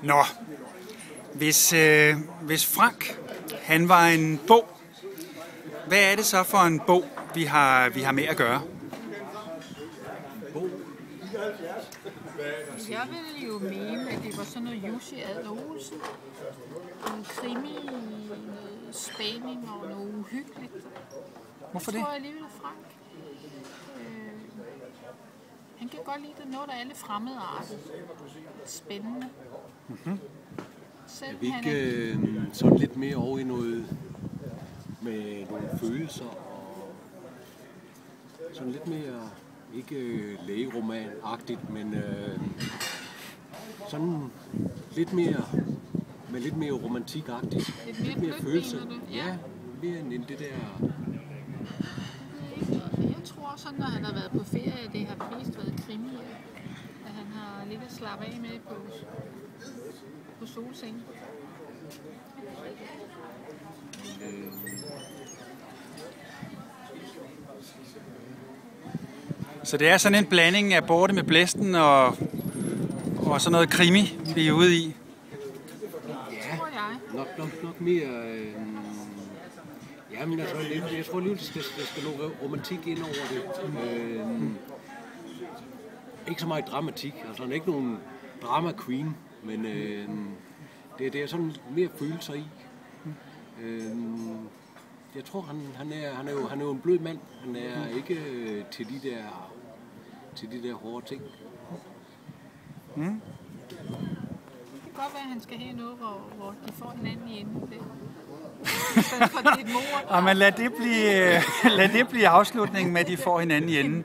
Nå, hvis Frank, han var en bog, hvad er det så for en bog, vi har med at gøre? Jeg ville jo mene, at det var sådan noget Jussi Adler-Olsen. En krimi, noget spænding og noget uhyggeligt. Hvorfor det? Jeg tror alligevel, Frank. Han kan godt lide det, noget, der er lidt fremmedartet. Spændende. Mm-hmm. Er vi ikke sådan lidt mere over i noget med nogle følelser og sådan lidt mere, ikke lægeroman-agtigt, men sådan lidt mere, med lidt mere romantik-agtigt. Lidt mere følelser. Ja, mere end det der. Jeg tror sådan, når han har været på ferie, det har mest været krimier. At han har lidt at slappe af med på solsengen. Så det er sådan en blanding af Borte med blæsten og sådan noget krimi, vi er ude i? Ja, tror jeg. Nok mere. Jamen, jeg tror lige, der skal noget romantik ind over det. Ikke så meget dramatik. Altså, han er ikke nogen drama queen, men det er sådan mere følelser i. Jeg tror, han er jo en blød mand. Han er ikke til de der hårde ting. Det kan godt være, at han skal have noget, hvor de får hinanden i enden. Og man lad det blive afslutningen med, at de får hinanden i enden.